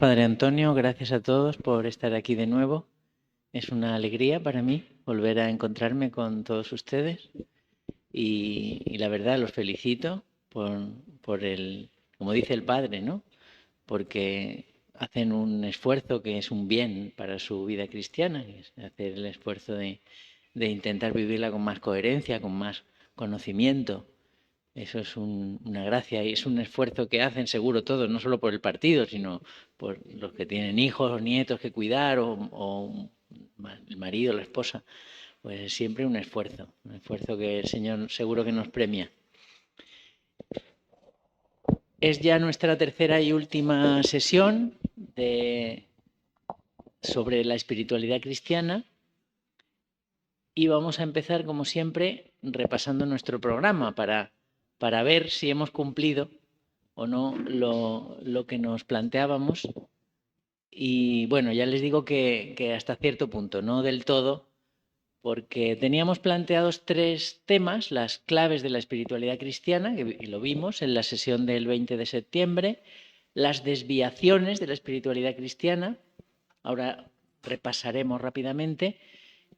Padre Antonio, gracias a todos por estar aquí de nuevo. Es una alegría para mí volver a encontrarme con todos ustedes y la verdad los felicito por el, como dice el Padre, ¿no? Porque hacen un esfuerzo que es un bien para su vida cristiana, que es hacer el esfuerzo de intentar vivirla con más coherencia, con más conocimiento. Eso es una gracia y es un esfuerzo que hacen seguro todos, no solo por el partido, sino por los que tienen hijos o nietos que cuidar o el marido, la esposa. Pues es siempre un esfuerzo que el Señor seguro que nos premia. Es ya nuestra tercera y última sesión sobre la espiritualidad cristiana y vamos a empezar, como siempre, repasando nuestro programa para ver si hemos cumplido o no lo que nos planteábamos. Y bueno, ya les digo que hasta cierto punto, no del todo, porque teníamos planteados tres temas, las claves de la espiritualidad cristiana, que lo vimos en la sesión del 20 de septiembre, las desviaciones de la espiritualidad cristiana, ahora repasaremos rápidamente,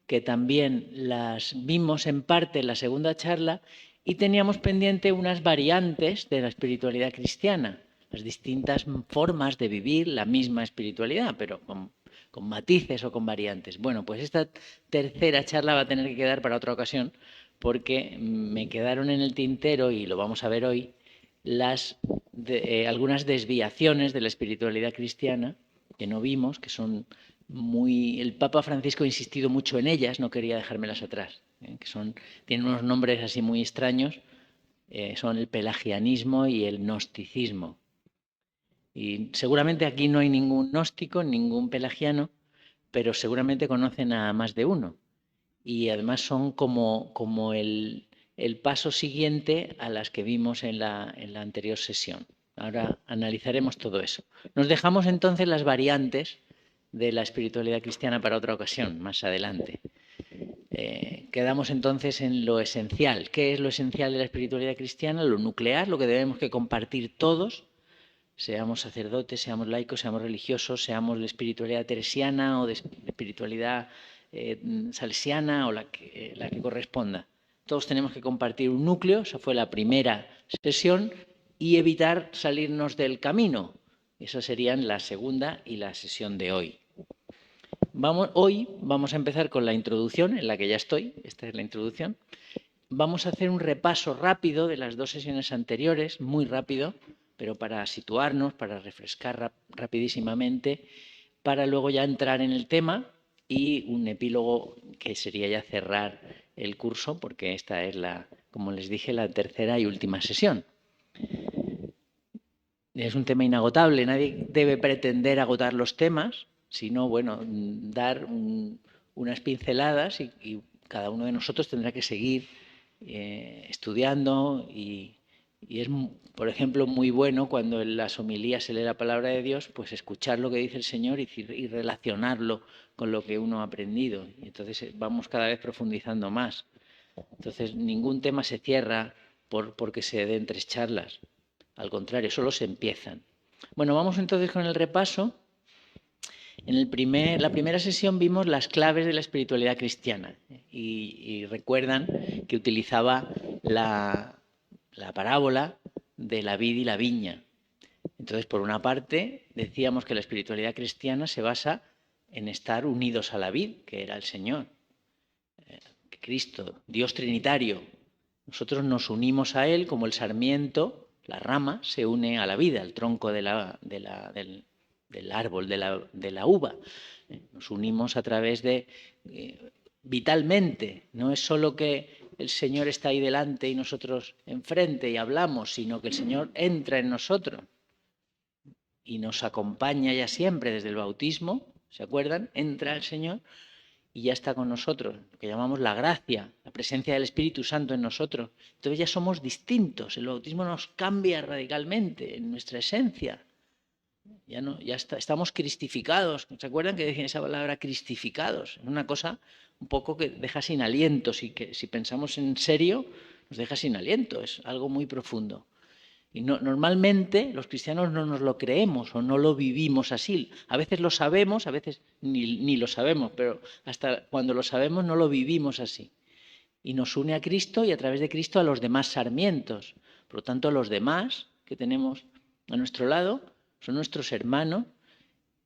que también las vimos en parte en la segunda charla, y teníamos pendiente unas variantes de la espiritualidad cristiana, las distintas formas de vivir la misma espiritualidad, pero con matices o con variantes. Bueno, pues esta tercera charla va a tener que quedar para otra ocasión, porque me quedaron en el tintero, y lo vamos a ver hoy, algunas desviaciones de la espiritualidad cristiana que no vimos, que son el Papa Francisco ha insistido mucho en ellas, no quería dejármelas atrás, tienen unos nombres así muy extraños, son el pelagianismo y el gnosticismo. Y seguramente aquí no hay ningún gnóstico, ningún pelagiano, pero seguramente conocen a más de uno. Y además son como el paso siguiente a las que vimos en la anterior sesión. Ahora analizaremos todo eso. Nos dejamos entonces las variantes de la espiritualidad cristiana para otra ocasión, más adelante. Quedamos entonces en lo esencial. ¿Qué es lo esencial de la espiritualidad cristiana? Lo nuclear, lo que debemos que compartir todos, seamos sacerdotes, seamos laicos, seamos religiosos, seamos de espiritualidad teresiana o de espiritualidad salesiana o la que corresponda. Todos tenemos que compartir un núcleo, esa fue la primera sesión, y evitar salirnos del camino. Esas serían la segunda y la sesión de hoy. Hoy vamos a empezar con la introducción, en la que ya estoy, esta es la introducción. Vamos a hacer un repaso rápido de las dos sesiones anteriores, muy rápido, pero para situarnos, para refrescar rapidísimamente, para luego ya entrar en el tema y un epílogo que sería ya cerrar el curso, porque esta es como les dije, la tercera y última sesión. Es un tema inagotable, nadie debe pretender agotar los temas, sino, bueno, dar unas pinceladas y cada uno de nosotros tendrá que seguir estudiando y es, por ejemplo, muy bueno cuando en las homilías se lee la palabra de Dios, pues escuchar lo que dice el Señor y relacionarlo con lo que uno ha aprendido. Y entonces vamos cada vez profundizando más. Entonces ningún tema se cierra porque se den tres charlas. Al contrario, solo se empiezan. Bueno, vamos entonces con el repaso. En la primera sesión vimos las claves de la espiritualidad cristiana y recuerdan que utilizaba la parábola de la vid y la viña. Entonces, por una parte, decíamos que la espiritualidad cristiana se basa en estar unidos a la vid, que era el Señor, Cristo, Dios Trinitario. Nosotros nos unimos a Él como el sarmiento, la rama, se une a la vida, al tronco del árbol, de la uva. Nos unimos a través de vitalmente. No es solo que el Señor está ahí delante y nosotros enfrente y hablamos, sino que el Señor entra en nosotros y nos acompaña ya siempre desde el bautismo. ¿Se acuerdan? Entra el Señor y ya está con nosotros, lo que llamamos la gracia, la presencia del Espíritu Santo en nosotros. Entonces ya somos distintos, el bautismo nos cambia radicalmente en nuestra esencia. Estamos cristificados. ¿Se acuerdan que decían esa palabra cristificados? Es una cosa un poco que deja sin aliento, si pensamos en serio, nos deja sin aliento, es algo muy profundo. Y normalmente los cristianos no nos lo creemos o no lo vivimos así. A veces lo sabemos, a veces ni lo sabemos, pero hasta cuando lo sabemos no lo vivimos así. Y nos une a Cristo y a través de Cristo a los demás sarmientos. Por lo tanto, los demás que tenemos a nuestro lado son nuestros hermanos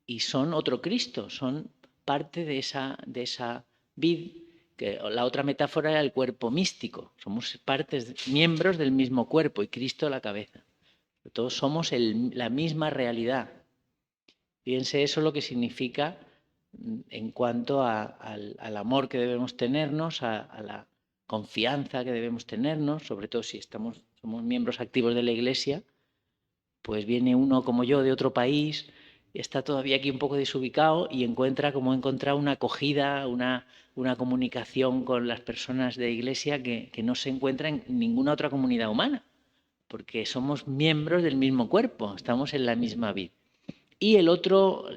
y son otro Cristo, son parte de esa vid, que la otra metáfora era el cuerpo místico. Somos miembros del mismo cuerpo y Cristo la cabeza. Todos somos la misma realidad. Fíjense eso lo que significa en cuanto al amor que debemos tenernos, a la confianza que debemos tenernos, sobre todo si somos miembros activos de la Iglesia, pues viene uno como yo de otro país, está todavía aquí un poco desubicado y encuentra como encontrar una acogida, una comunicación con las personas de Iglesia que no se encuentra en ninguna otra comunidad humana, porque somos miembros del mismo cuerpo, estamos en la misma vid. Y el otro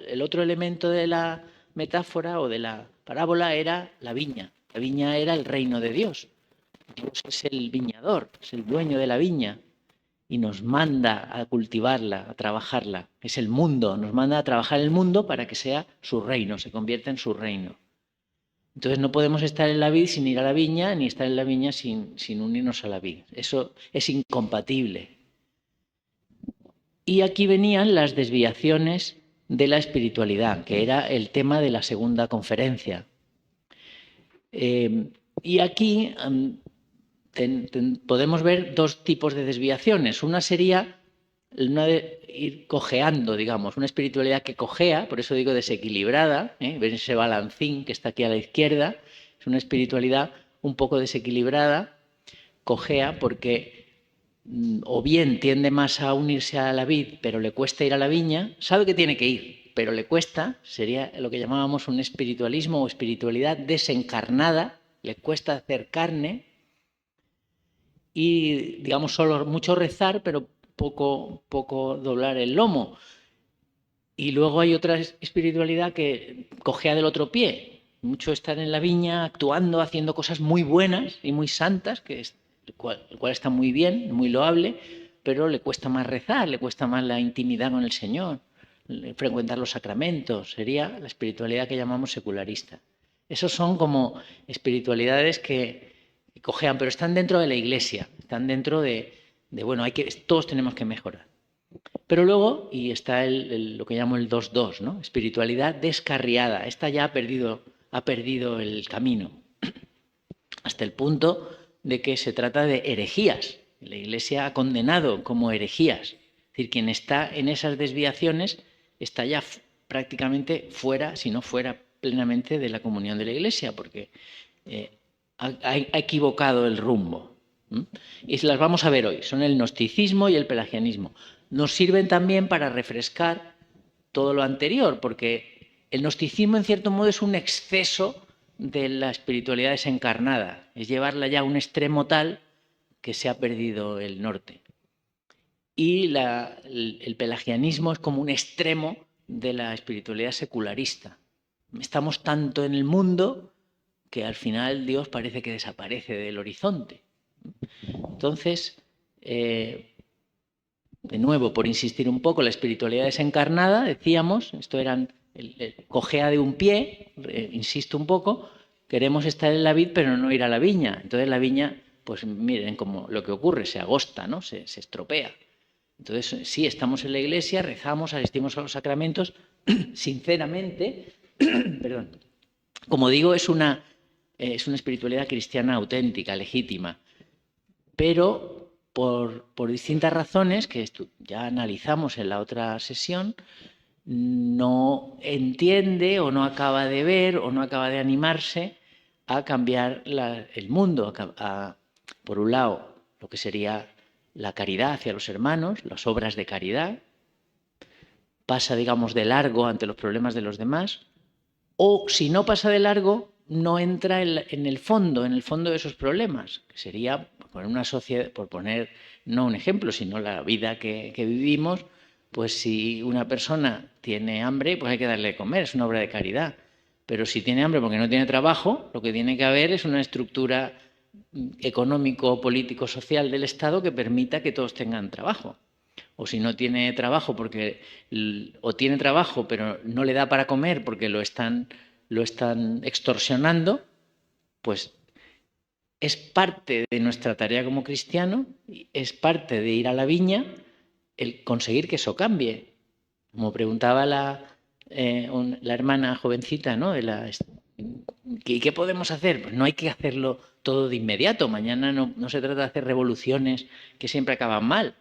elemento de la metáfora o de la parábola era la viña. La viña era el reino de Dios. Dios es el viñador, es el dueño de la viña y nos manda a cultivarla, a trabajarla. Es el mundo, nos manda a trabajar el mundo para que sea su reino, se convierta en su reino. Entonces no podemos estar en la vid sin ir a la viña, ni estar en la viña sin unirnos a la vid. Eso es incompatible. Y aquí venían las desviaciones de la espiritualidad, que era el tema de la segunda conferencia. Y aquí podemos ver dos tipos de desviaciones. Una sería una de ir cojeando, digamos, una espiritualidad que cojea, por eso digo desequilibrada, ven ese balancín que está aquí a la izquierda, es una espiritualidad un poco desequilibrada, cojea porque o bien tiende más a unirse a la vid, pero le cuesta ir a la viña, sabe que tiene que ir, pero le cuesta, sería lo que llamábamos un espiritualismo o espiritualidad desencarnada, le cuesta hacer carne y, digamos, solo mucho rezar, pero poco doblar el lomo. Y luego hay otra espiritualidad que cojea del otro pie, mucho estar en la viña, actuando, haciendo cosas muy buenas y muy santas, que es el cual está muy bien, muy loable, pero le cuesta más rezar, le cuesta más la intimidad con el Señor, frecuentar los sacramentos, sería la espiritualidad que llamamos secularista. Esos son como espiritualidades que cojean, pero están dentro de la Iglesia, están dentro de bueno, todos tenemos que mejorar. Pero luego, y está lo que llamo el 2-2, ¿no? Espiritualidad descarriada. Esta ya ha perdido el camino, hasta el punto de que se trata de herejías. La Iglesia ha condenado como herejías. Es decir, quien está en esas desviaciones está ya prácticamente fuera, si no fuera plenamente de la comunión de la Iglesia, porque ha equivocado el rumbo. Y las vamos a ver hoy. Son el gnosticismo y el pelagianismo. Nos sirven también para refrescar todo lo anterior, porque el gnosticismo en cierto modo es un exceso de la espiritualidad desencarnada, es llevarla ya a un extremo tal que se ha perdido el norte. Y el pelagianismo es como un extremo de la espiritualidad secularista. Estamos tanto en el mundo que al final Dios parece que desaparece del horizonte. Entonces, de nuevo, por insistir un poco, la espiritualidad desencarnada, decíamos, esto eran el cojea de un pie, insisto un poco, queremos estar en la vid pero no ir a la viña. Entonces la viña, pues miren como lo que ocurre, se agosta, ¿no? Se estropea. Entonces sí, estamos en la iglesia, rezamos, asistimos a los sacramentos, sinceramente, perdón, como digo, es una espiritualidad cristiana auténtica, legítima, pero por distintas razones que ya analizamos en la otra sesión, no entiende o no acaba de ver o no acaba de animarse a cambiar el mundo, por un lado, lo que sería la caridad hacia los hermanos, las obras de caridad, pasa, digamos, de largo ante los problemas de los demás, o si no pasa de largo, no entra en el fondo de esos problemas, que sería por una sociedad, por poner no un ejemplo, sino la vida que vivimos, pues si una persona tiene hambre, pues hay que darle de comer, es una obra de caridad. Pero si tiene hambre porque no tiene trabajo, lo que tiene que haber es una estructura económico, político, social del Estado que permita que todos tengan trabajo. O si no tiene trabajo o tiene trabajo pero no le da para comer porque lo están extorsionando, pues es parte de nuestra tarea como cristiano, es parte de ir a la viña el conseguir que eso cambie. Como preguntaba la hermana jovencita, ¿no? ¿Qué podemos hacer? Pues no hay que hacerlo todo de inmediato. Mañana no se trata de hacer revoluciones que siempre acaban mal,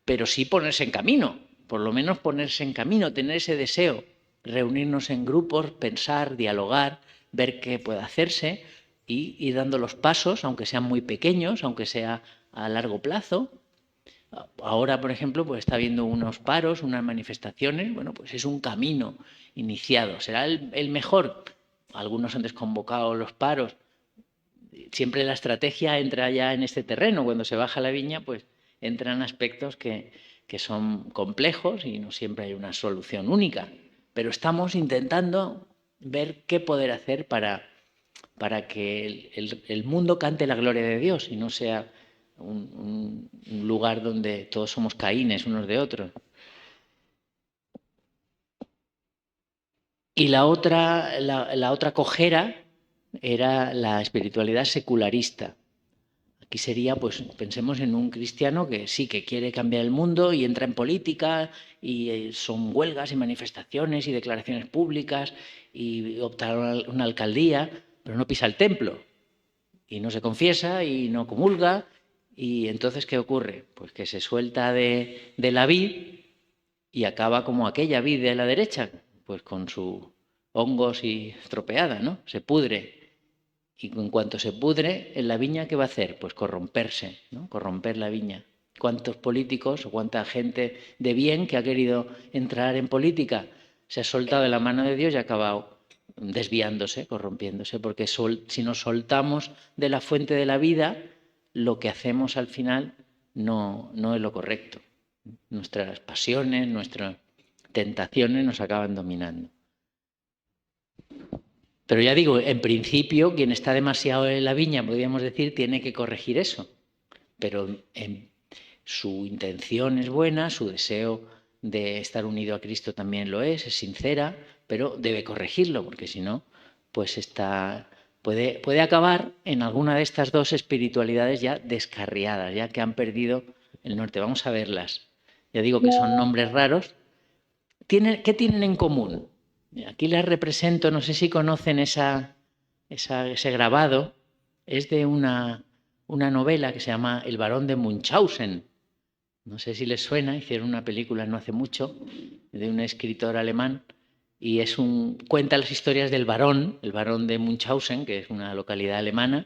pero sí ponerse en camino, por lo menos ponerse en camino, tener ese deseo, reunirnos en grupos, pensar, dialogar, ver qué puede hacerse y ir dando los pasos, aunque sean muy pequeños, aunque sea a largo plazo. Ahora, por ejemplo, pues está habiendo unos paros, unas manifestaciones, bueno, pues es un camino iniciado. ¿Será el mejor? Algunos han desconvocado los paros. Siempre la estrategia entra ya en este terreno. Cuando se baja la viña, pues entran aspectos que son complejos y no siempre hay una solución única. Pero estamos intentando ver qué poder hacer para que el mundo cante la gloria de Dios y no sea un lugar donde todos somos caínes unos de otros. Y la otra cojera era la espiritualidad secularista. Aquí sería, pues pensemos en un cristiano que sí, que quiere cambiar el mundo y entra en política y son huelgas y manifestaciones y declaraciones públicas y optar a una alcaldía, pero no pisa el templo y no se confiesa y no comulga. Y entonces, ¿qué ocurre? Pues que se suelta de la vid y acaba como aquella vid de la derecha, pues con sus hongos y estropeada, ¿no? Se pudre. Y en cuanto se pudre, en la viña, ¿qué va a hacer? Pues corromperse, ¿no? Corromper la viña. ¿Cuántos políticos o cuánta gente de bien que ha querido entrar en política se ha soltado de la mano de Dios y ha acabado desviándose, corrompiéndose? Porque si nos soltamos de la fuente de la vida, lo que hacemos al final no es lo correcto. Nuestras pasiones, nuestras tentaciones nos acaban dominando. Pero ya digo, en principio, quien está demasiado en la viña, podríamos decir, tiene que corregir eso. Pero su intención es buena, su deseo de estar unido a Cristo también lo es sincera, pero debe corregirlo, porque si no, pues puede acabar en alguna de estas dos espiritualidades ya descarriadas, ya que han perdido el norte. Vamos a verlas. Ya digo que son nombres raros. ¿Qué tienen en común? Aquí les represento, no sé si conocen ese grabado, es de una novela que se llama El barón de Munchausen. No sé si les suena, hicieron una película no hace mucho, de un escritor alemán, y cuenta las historias del barón, el barón de Munchausen, que es una localidad alemana,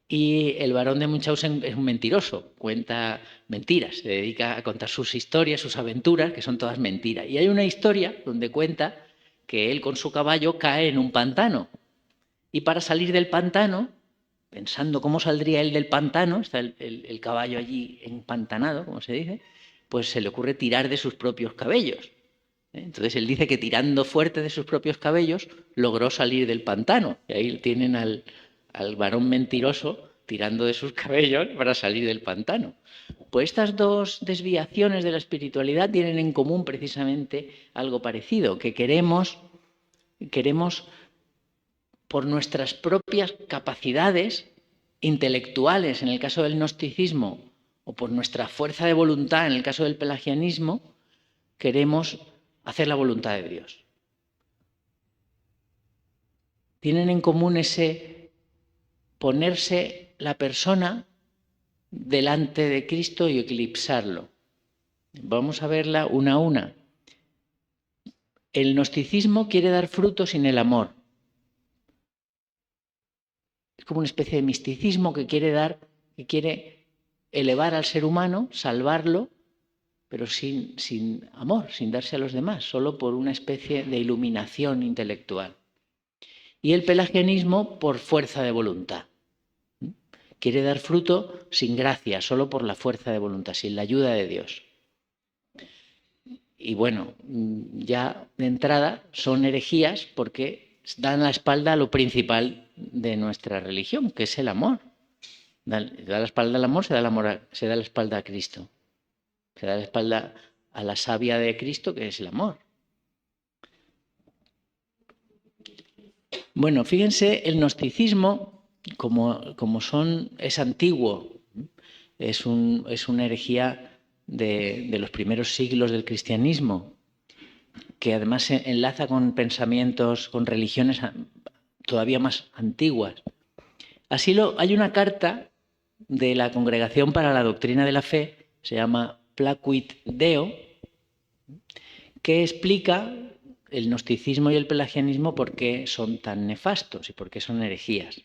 y el barón de Munchausen es un mentiroso, cuenta mentiras, se dedica a contar sus historias, sus aventuras, que son todas mentiras. Y hay una historia donde cuenta que él con su caballo cae en un pantano. Y para salir del pantano, pensando cómo saldría él del pantano, está el caballo allí empantanado, como se dice, pues se le ocurre tirar de sus propios cabellos. Entonces él dice que tirando fuerte de sus propios cabellos logró salir del pantano. Y ahí tienen al varón mentiroso tirando de sus cabellos para salir del pantano. Pues estas dos desviaciones de la espiritualidad tienen en común precisamente algo parecido, que queremos por nuestras propias capacidades intelectuales, en el caso del gnosticismo, o por nuestra fuerza de voluntad, en el caso del pelagianismo, queremos hacer la voluntad de Dios. Tienen en común ese ponerse la persona delante de Cristo y eclipsarlo. Vamos a verla una a una. El gnosticismo quiere dar fruto sin el amor. Es como una especie de misticismo que quiere elevar al ser humano, salvarlo, pero sin amor, sin darse a los demás, solo por una especie de iluminación intelectual. Y el pelagianismo por fuerza de voluntad. Quiere dar fruto sin gracia, solo por la fuerza de voluntad, sin la ayuda de Dios. Y bueno, ya de entrada son herejías porque dan la espalda a lo principal de nuestra religión, que es el amor. Da la espalda al amor, se da la espalda a Cristo. Se da la espalda a la savia de Cristo, que es el amor. Bueno, fíjense, el gnosticismo, es antiguo, es una herejía de los primeros siglos del cristianismo, que además se enlaza con pensamientos, con religiones todavía más antiguas. Hay una carta de la Congregación para la Doctrina de la Fe, se llama Placuit Deo, que explica el gnosticismo y el pelagianismo por qué son tan nefastos y por qué son herejías.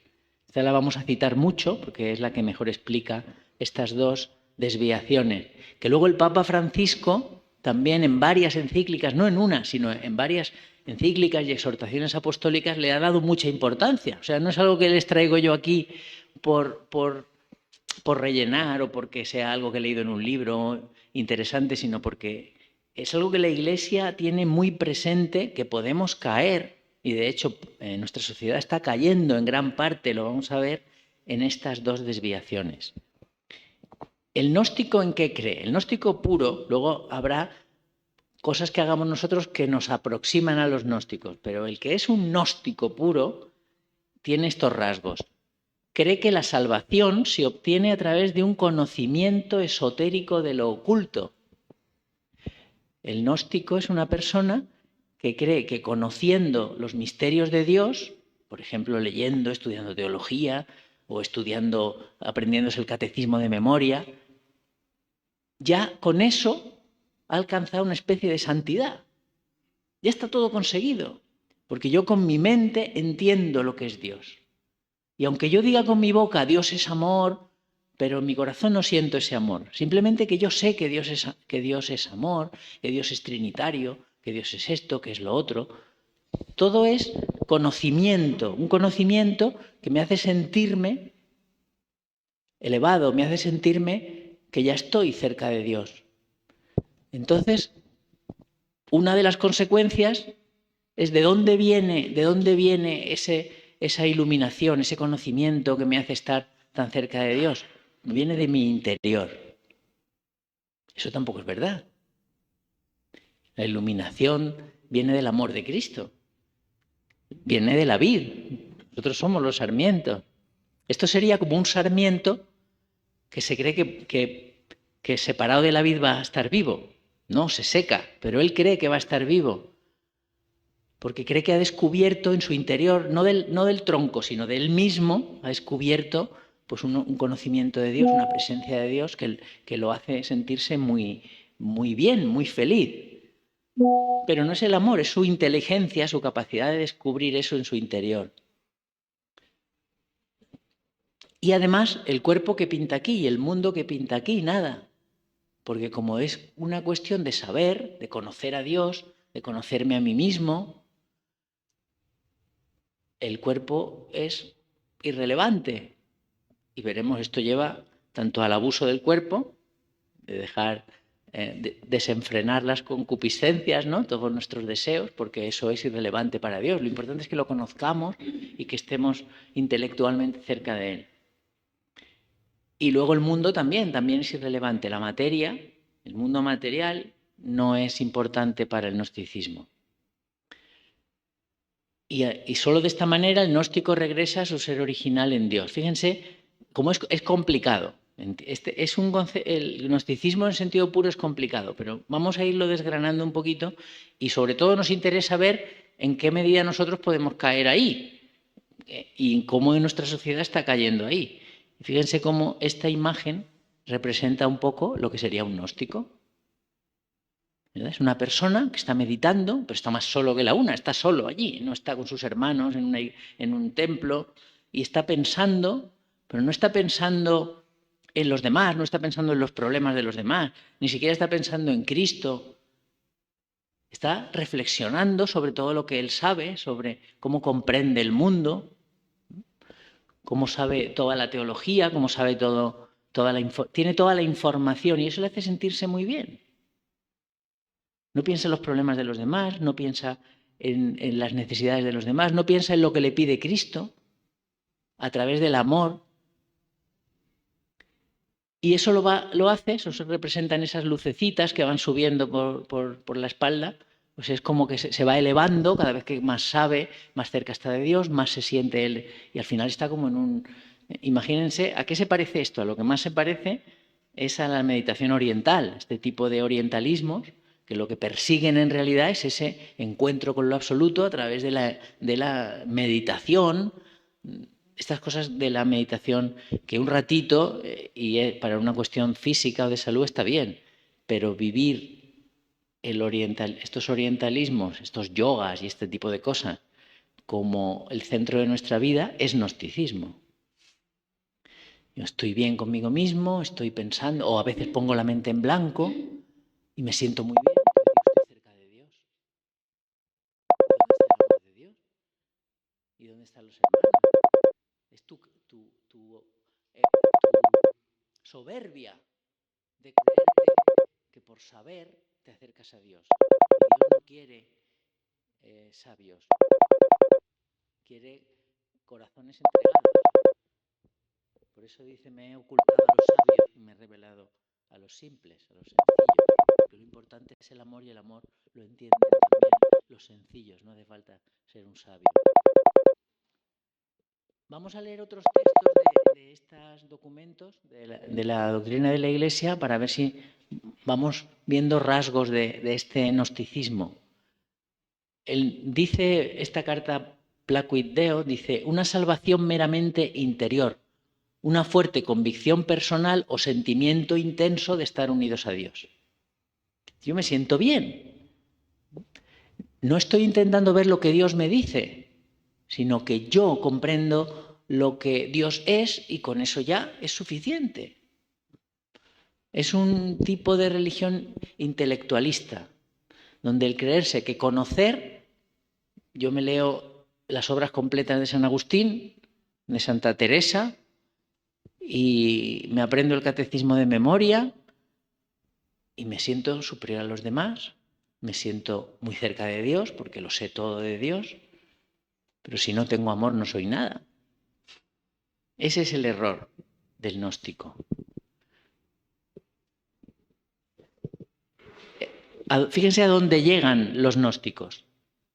Esta la vamos a citar mucho porque es la que mejor explica estas dos desviaciones, que luego el Papa Francisco también en varias encíclicas, no en una, sino en varias encíclicas y exhortaciones apostólicas le ha dado mucha importancia. O sea, no es algo que les traigo yo aquí por rellenar o porque sea algo que he leído en un libro interesante, sino porque es algo que la Iglesia tiene muy presente, que podemos caer, y de hecho nuestra sociedad está cayendo en gran parte, lo vamos a ver, en estas dos desviaciones. ¿El gnóstico en qué cree? El gnóstico puro, luego habrá cosas que hagamos nosotros que nos aproximan a los gnósticos, pero el que es un gnóstico puro tiene estos rasgos. Cree que la salvación se obtiene a través de un conocimiento esotérico de lo oculto. El gnóstico es una persona que cree que conociendo los misterios de Dios, por ejemplo, leyendo, estudiando teología o aprendiéndose el catecismo de memoria, ya con eso ha alcanzado una especie de santidad. Ya está todo conseguido, porque yo con mi mente entiendo lo que es Dios. Y aunque yo diga con mi boca Dios es amor, pero en mi corazón no siento ese amor. Simplemente que yo sé que Dios es amor, que Dios es trinitario, que Dios es esto, que es lo otro. Todo es conocimiento, un conocimiento que me hace sentirme elevado, me hace sentirme que ya estoy cerca de Dios. Entonces, una de las consecuencias es de dónde viene esa iluminación, ese conocimiento que me hace estar tan cerca de Dios. Viene de mi interior. Eso tampoco es verdad. La iluminación viene del amor de Cristo. Viene de la vid. Nosotros somos los sarmientos. Esto sería como un sarmiento que se cree que separado de la vid va a estar vivo. No, se seca, pero él cree que va a estar vivo. Porque cree que ha descubierto en su interior, no del tronco, sino de él mismo, ha descubierto pues un conocimiento de Dios, una presencia de Dios que lo hace sentirse muy, muy bien, muy feliz. Pero no es el amor, es su inteligencia, su capacidad de descubrir eso en su interior. Y además el cuerpo que pinta aquí y el mundo que pinta aquí, nada. Porque como es una cuestión de saber, de conocer a Dios, de conocerme a mí mismo, el cuerpo es irrelevante. Y veremos, esto lleva tanto al abuso del cuerpo, de dejar desenfrenar las concupiscencias, ¿no? Todos nuestros deseos, porque eso es irrelevante para Dios. Lo importante es que lo conozcamos y que estemos intelectualmente cerca de Él. Y luego el mundo también es irrelevante. La materia, el mundo material, no es importante para el gnosticismo. Y solo de esta manera el gnóstico regresa a su ser original en Dios. Fíjense cómo es complicado. El gnosticismo en sentido puro es complicado, pero vamos a irlo desgranando un poquito y sobre todo nos interesa ver en qué medida nosotros podemos caer ahí y cómo nuestra sociedad está cayendo ahí. Fíjense cómo esta imagen representa un poco lo que sería un gnóstico. ¿Verdad? Es una persona que está meditando, pero está más solo que la una, está solo allí, no está con sus hermanos en un templo y está pensando, pero no está pensando en los demás, no está pensando en los problemas de los demás, ni siquiera está pensando en Cristo. Está reflexionando sobre todo lo que él sabe, sobre cómo comprende el mundo, cómo sabe toda la teología, cómo sabe tiene toda la información y eso le hace sentirse muy bien. No piensa en los problemas de los demás, no piensa en las necesidades de los demás, no piensa en lo que le pide Cristo a través del amor. Y eso lo hace, eso se representa en esas lucecitas que van subiendo por la espalda, pues es como que se va elevando cada vez que más sabe, más cerca está de Dios, más se siente él, y al final está como en un... Imagínense, ¿a qué se parece esto? A lo que más se parece es a la meditación oriental, este tipo de orientalismos, que lo que persiguen en realidad es ese encuentro con lo absoluto a través de la meditación, estas cosas de la meditación que un ratito, y para una cuestión física o de salud está bien, pero vivir estos orientalismos, estos yogas y este tipo de cosas como el centro de nuestra vida es gnosticismo. Yo estoy bien conmigo mismo, estoy pensando, o a veces pongo la mente en blanco y me siento muy bien porque estoy cerca de Dios. ¿Dónde está el amor de Dios? ¿Y dónde están los hermanos? Es tu soberbia de creerte que por saber te acercas a Dios. Y Dios no quiere sabios, quiere corazones entregados. Por eso dice, me he ocultado a los sabios y me he revelado a los simples, a los sencillos. Porque lo importante es el amor y el amor lo entienden también los sencillos, no hace falta ser un sabio. Vamos a leer otros textos de estos documentos de la doctrina de la Iglesia para ver si vamos viendo rasgos de este gnosticismo. Dice esta carta Placuit Deo, dice, una salvación meramente interior, una fuerte convicción personal o sentimiento intenso de estar unidos a Dios. Yo me siento bien. No estoy intentando ver lo que Dios me dice, sino que yo comprendo lo que Dios es y con eso ya es suficiente. Es un tipo de religión intelectualista, donde el creerse que conocer, yo me leo las obras completas de San Agustín, de Santa Teresa, y me aprendo el catecismo de memoria y me siento superior a los demás, me siento muy cerca de Dios porque lo sé todo de Dios, pero si no tengo amor no soy nada. Ese es el error del gnóstico. Fíjense a dónde llegan los gnósticos.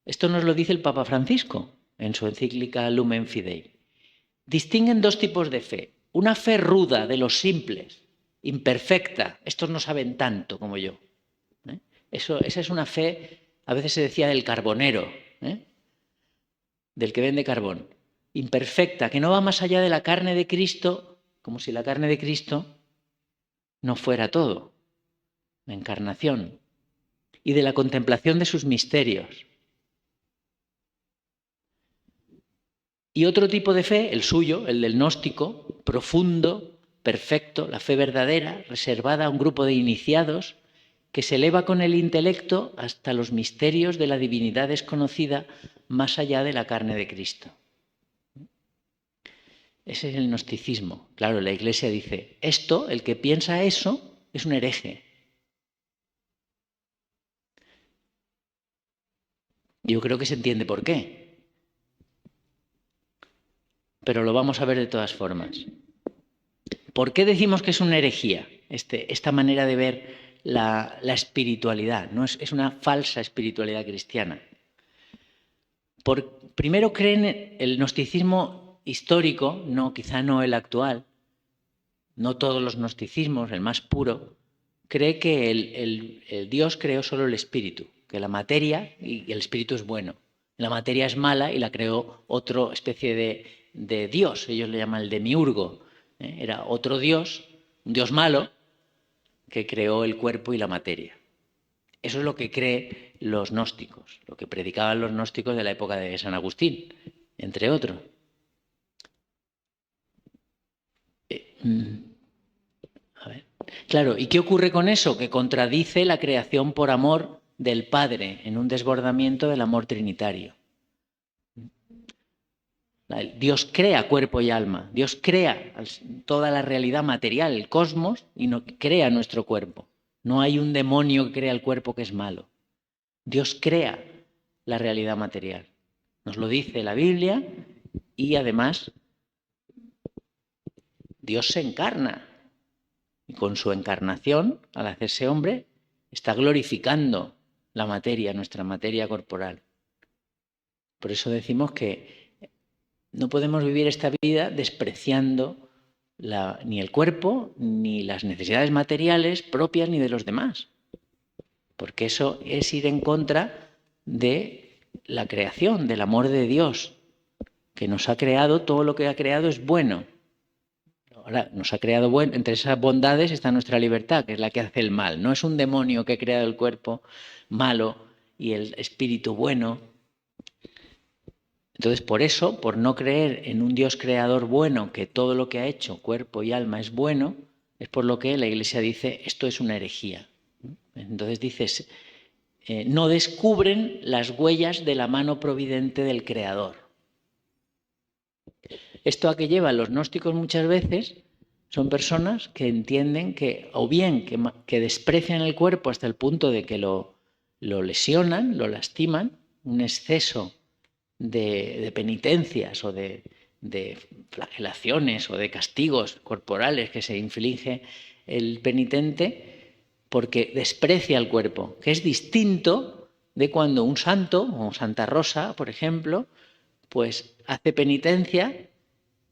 Esto nos lo dice el Papa Francisco en su encíclica Lumen Fidei. Distinguen dos tipos de fe. Una fe ruda de los simples, imperfecta. Estos no saben tanto como yo. Esa es una fe, a veces se decía del carbonero, del que vende carbón. Imperfecta, que no va más allá de la carne de Cristo, como si la carne de Cristo no fuera todo. La encarnación. Y de la contemplación de sus misterios. Y otro tipo de fe, el suyo, el del gnóstico, profundo, perfecto, la fe verdadera, reservada a un grupo de iniciados, que se eleva con el intelecto hasta los misterios de la divinidad desconocida más allá de la carne de Cristo. Ese es el gnosticismo. Claro, la Iglesia dice, esto, el que piensa eso, es un hereje. Yo creo que se entiende por qué. Pero lo vamos a ver de todas formas. ¿Por qué decimos que es una herejía esta manera de ver la espiritualidad? ¿No? Es una falsa espiritualidad cristiana. Primero creen el gnosticismo histórico, quizá no el actual, no todos los gnosticismos, el más puro, cree que el Dios creó solo el espíritu, que la materia y el espíritu es bueno. La materia es mala y la creó otra especie de Dios, ellos le llaman el demiurgo. Era otro Dios, un Dios malo, que creó el cuerpo y la materia. Eso es lo que creen los gnósticos, lo que predicaban los gnósticos de la época de San Agustín, entre otros. A ver. Claro, ¿y qué ocurre con eso? Que contradice la creación por amor del Padre en un desbordamiento del amor trinitario. Dios crea cuerpo y alma, Dios crea toda la realidad material, el cosmos, y no crea nuestro cuerpo. No hay un demonio que crea el cuerpo que es malo. Dios crea la realidad material. Nos lo dice la Biblia y además Dios se encarna. Y con su encarnación, al hacerse hombre, está glorificando la materia, nuestra materia corporal. Por eso decimos que no podemos vivir esta vida despreciando ni el cuerpo, ni las necesidades materiales propias ni de los demás. Porque eso es ir en contra de la creación, del amor de Dios, que nos ha creado, todo lo que ha creado es bueno. Ahora, nos ha creado bueno, entre esas bondades está nuestra libertad, que es la que hace el mal. No es un demonio que ha creado el cuerpo malo y el espíritu bueno. Entonces, por eso, por no creer en un Dios creador bueno, que todo lo que ha hecho, cuerpo y alma, es bueno, es por lo que la Iglesia dice, esto es una herejía. Entonces dices, no descubren las huellas de la mano providente del Creador. Esto a que llevan los gnósticos muchas veces son personas que entienden que, o bien que desprecian el cuerpo hasta el punto de que lo lesionan, lo lastiman, un exceso de penitencias o de flagelaciones o de castigos corporales que se inflige el penitente porque desprecia el cuerpo, que es distinto de cuando un santo, como Santa Rosa, por ejemplo, pues hace penitencia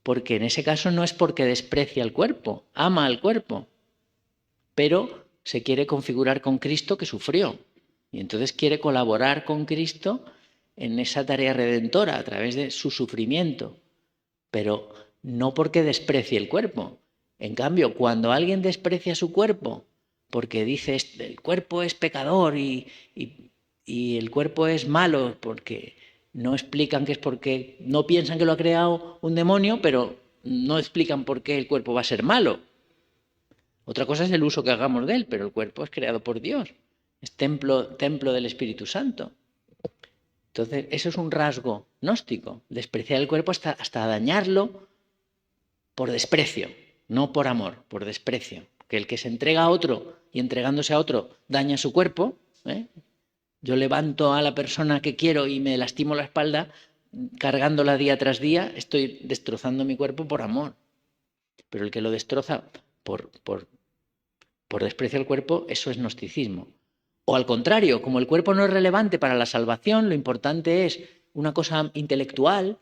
porque en ese caso no es porque desprecia el cuerpo, ama al cuerpo, pero se quiere configurar con Cristo que sufrió y entonces quiere colaborar con Cristo en esa tarea redentora a través de su sufrimiento, pero no porque desprecie el cuerpo. En cambio, cuando alguien desprecia su cuerpo porque dice el cuerpo es pecador y el cuerpo es malo, porque no explican que es porque no piensan que lo ha creado un demonio, pero no explican por qué el cuerpo va a ser malo. Otra cosa es el uso que hagamos de él, pero el cuerpo es creado por Dios, es templo del Espíritu Santo. Entonces, eso es un rasgo gnóstico, despreciar el cuerpo hasta dañarlo por desprecio, no por amor, por desprecio. Que el que se entrega a otro y entregándose a otro daña su cuerpo, yo levanto a la persona que quiero y me lastimo la espalda, cargándola día tras día, estoy destrozando mi cuerpo por amor. Pero el que lo destroza por desprecio al cuerpo, eso es gnosticismo. O al contrario, como el cuerpo no es relevante para la salvación, lo importante es una cosa intelectual,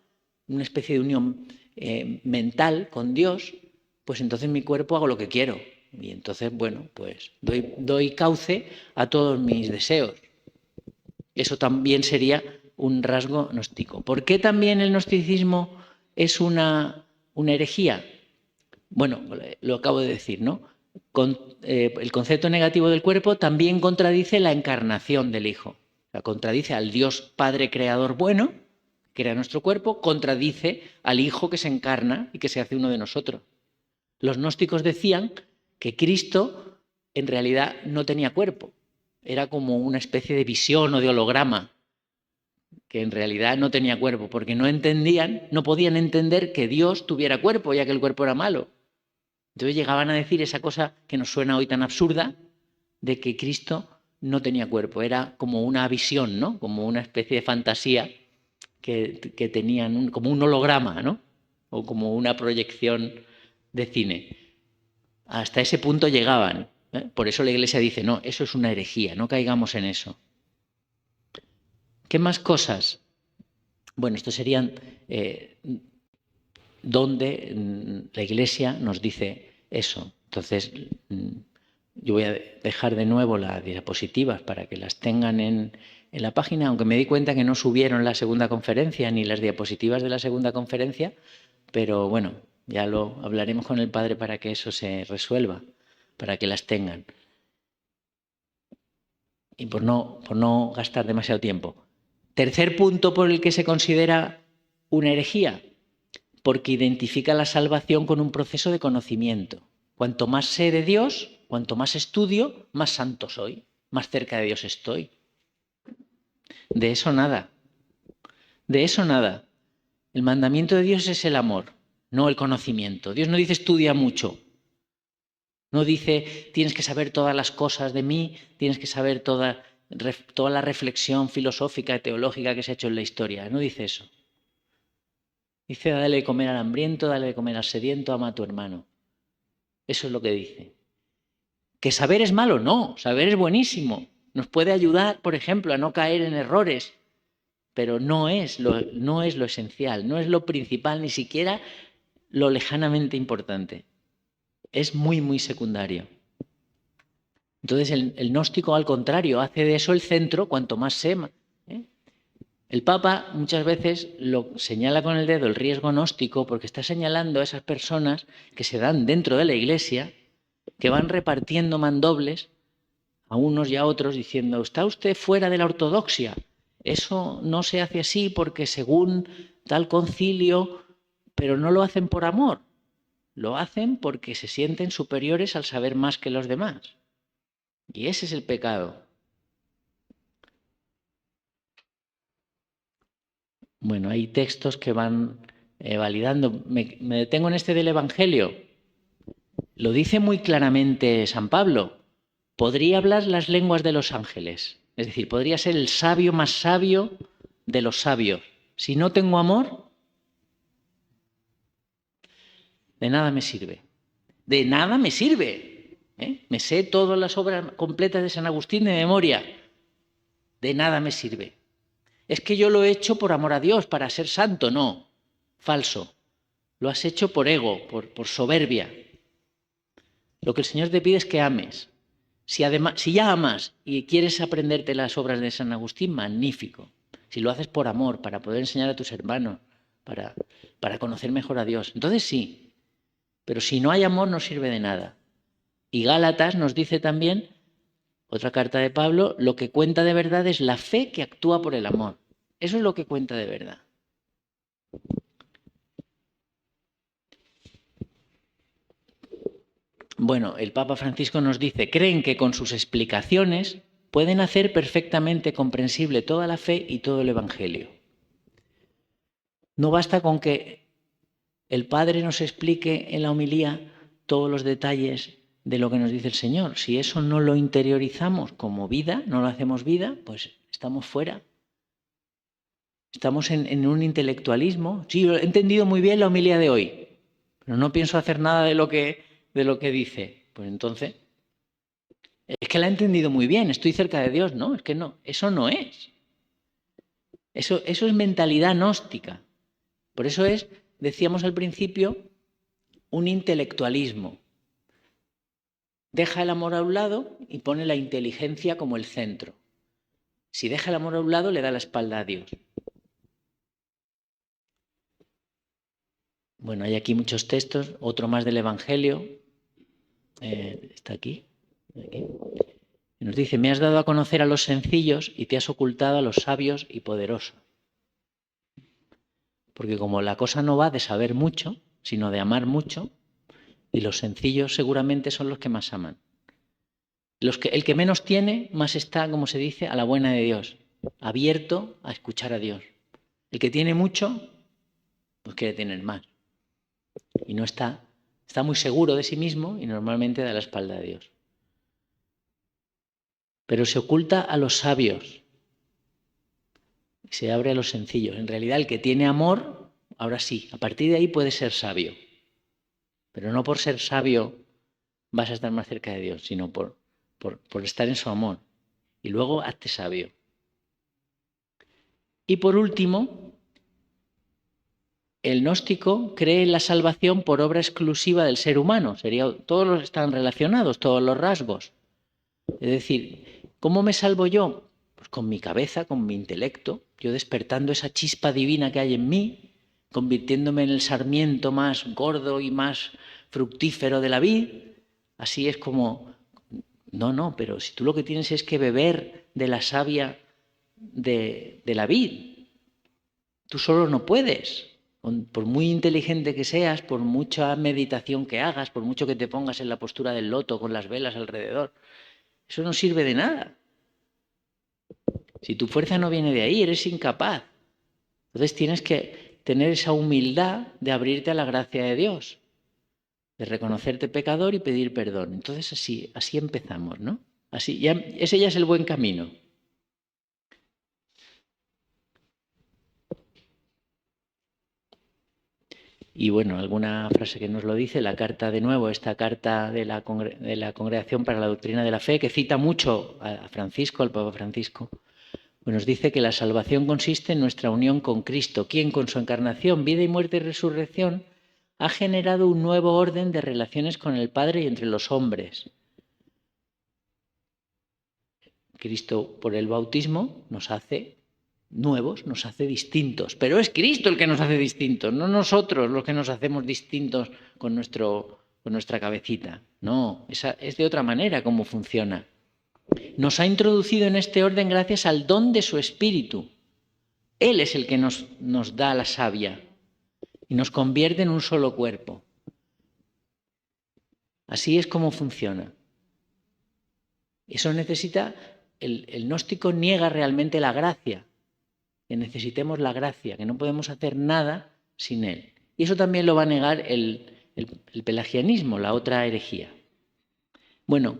una especie de unión mental con Dios, pues entonces mi cuerpo hago lo que quiero. Y entonces, bueno, pues doy cauce a todos mis deseos. Eso también sería un rasgo gnóstico. ¿Por qué también el gnosticismo es una herejía? Bueno, lo acabo de decir, ¿no? El concepto negativo del cuerpo también contradice la encarnación del Hijo. O sea, contradice al Dios Padre Creador bueno, que crea nuestro cuerpo, contradice al Hijo que se encarna y que se hace uno de nosotros. Los gnósticos decían que Cristo en realidad no tenía cuerpo, era como una especie de visión o de holograma, que en realidad no tenía cuerpo, porque no podían entender que Dios tuviera cuerpo, ya que el cuerpo era malo. Entonces llegaban a decir esa cosa que nos suena hoy tan absurda, de que Cristo no tenía cuerpo, era como una visión, ¿no? Como una especie de fantasía que tenían, como un holograma, ¿no? O como una proyección de cine. Hasta ese punto llegaban. Por eso la Iglesia dice, no, eso es una herejía, no caigamos en eso. ¿Qué más cosas? Bueno, esto serían donde la Iglesia nos dice eso. Entonces, yo voy a dejar de nuevo las diapositivas para que las tengan en la página, aunque me di cuenta que no subieron la segunda conferencia ni las diapositivas de la segunda conferencia, pero bueno, ya lo hablaremos con el Padre para que eso se resuelva, para que las tengan. Y por no gastar demasiado tiempo. Tercer punto por el que se considera una herejía, porque identifica la salvación con un proceso de conocimiento. Cuanto más sé de Dios, cuanto más estudio, más santo soy, más cerca de Dios estoy. De eso nada. De eso nada. El mandamiento de Dios es el amor, no el conocimiento. Dios no dice estudia mucho. No dice tienes que saber todas las cosas de mí, tienes que saber todas. toda la reflexión filosófica y teológica que se ha hecho en la historia. No dice eso. Dice, dale de comer al hambriento, dale de comer al sediento, ama a tu hermano. Eso es lo que dice. ¿Que saber es malo? No, saber es buenísimo. Nos puede ayudar, por ejemplo, a no caer en errores, pero no es lo esencial, no es lo principal, ni siquiera lo lejanamente importante. Es muy, muy secundario. Entonces el gnóstico, al contrario, hace de eso el centro cuanto más sema. El Papa muchas veces lo señala con el dedo el riesgo gnóstico porque está señalando a esas personas que se dan dentro de la Iglesia, que van repartiendo mandobles a unos y a otros diciendo, ¿está usted fuera de la ortodoxia? Eso no se hace así porque según tal concilio, pero no lo hacen por amor, lo hacen porque se sienten superiores al saber más que los demás. Y ese es el pecado. Bueno, hay textos que van validando. Me detengo en este del Evangelio. Lo dice muy claramente San Pablo. Podría hablar las lenguas de los ángeles. Es decir, podría ser el sabio más sabio de los sabios. Si no tengo amor, de nada me sirve. De nada me sirve. Me sé todas las obras completas de San Agustín de memoria. De nada me sirve. Es que yo lo he hecho por amor a Dios, para ser santo. No, falso. Lo has hecho por ego, por soberbia. Lo que el Señor te pide es que ames. Si ya amas y quieres aprenderte las obras de San Agustín, magnífico. Si lo haces por amor, para poder enseñar a tus hermanos, para conocer mejor a Dios, entonces sí. Pero si no hay amor, no sirve de nada. Y Gálatas nos dice también, otra carta de Pablo, lo que cuenta de verdad es la fe que actúa por el amor. Eso es lo que cuenta de verdad. Bueno, el Papa Francisco nos dice, creen que con sus explicaciones pueden hacer perfectamente comprensible toda la fe y todo el Evangelio. No basta con que el Padre nos explique en la homilía todos los detalles de lo que nos dice el Señor. Si eso no lo interiorizamos como vida, no lo hacemos vida, pues estamos fuera. Estamos en un intelectualismo. Sí, he entendido muy bien la homilía de hoy, pero no pienso hacer nada de lo que dice. Pues entonces, es que la he entendido muy bien, estoy cerca de Dios. No, es que no, eso no es. Eso es mentalidad gnóstica. Por eso es, decíamos al principio, un intelectualismo. Deja el amor a un lado y pone la inteligencia como el centro. Si deja el amor a un lado, le da la espalda a Dios. Bueno, hay aquí muchos textos, otro más del Evangelio. Está aquí. Nos dice, me has dado a conocer a los sencillos y te has ocultado a los sabios y poderosos. Porque como la cosa no va de saber mucho, sino de amar mucho, y los sencillos seguramente son los que más aman. El que menos tiene, más está, como se dice, a la buena de Dios, abierto a escuchar a Dios. El que tiene mucho, pues quiere tener más. Y no está muy seguro de sí mismo y normalmente da la espalda a Dios. Pero se oculta a los sabios y se abre a los sencillos. En realidad, el que tiene amor, ahora sí, a partir de ahí puede ser sabio. Pero no por ser sabio vas a estar más cerca de Dios, sino por estar en su amor. Y luego hazte sabio. Y por último, el gnóstico cree en la salvación por obra exclusiva del ser humano. Todos están relacionados, todos los rasgos. Es decir, ¿cómo me salvo yo? Pues con mi cabeza, con mi intelecto, yo despertando esa chispa divina que hay en mí, convirtiéndome en el sarmiento más gordo y más fructífero de la vid. Así es como... No, pero si tú lo que tienes es que beber de la savia de la vid, tú solo no puedes. Por muy inteligente que seas, por mucha meditación que hagas, por mucho que te pongas en la postura del loto con las velas alrededor, eso no sirve de nada. Si tu fuerza no viene de ahí, eres incapaz. Entonces tienes que tener esa humildad de abrirte a la gracia de Dios, de reconocerte pecador y pedir perdón. Entonces así empezamos, ¿no? Ese ya es el buen camino. Y bueno, alguna frase que nos lo dice, la carta de nuevo, esta carta de la Congregación para la Doctrina de la Fe, que cita mucho a Francisco, al Papa Francisco, pues nos dice que la salvación consiste en nuestra unión con Cristo, quien con su encarnación, vida y muerte y resurrección ha generado un nuevo orden de relaciones con el Padre y entre los hombres. Cristo, por el bautismo, nos hace nuevos, nos hace distintos. Pero es Cristo el que nos hace distintos, no nosotros los que nos hacemos distintos con nuestra cabecita. No, es de otra manera como funciona. Nos ha introducido en este orden gracias al don de su Espíritu. Él es el que nos da la savia y nos convierte en un solo cuerpo. Así es como funciona. Eso necesita, el gnóstico niega realmente la gracia, que necesitemos la gracia, que no podemos hacer nada sin él. Y eso también lo va a negar el pelagianismo, la otra herejía. Bueno,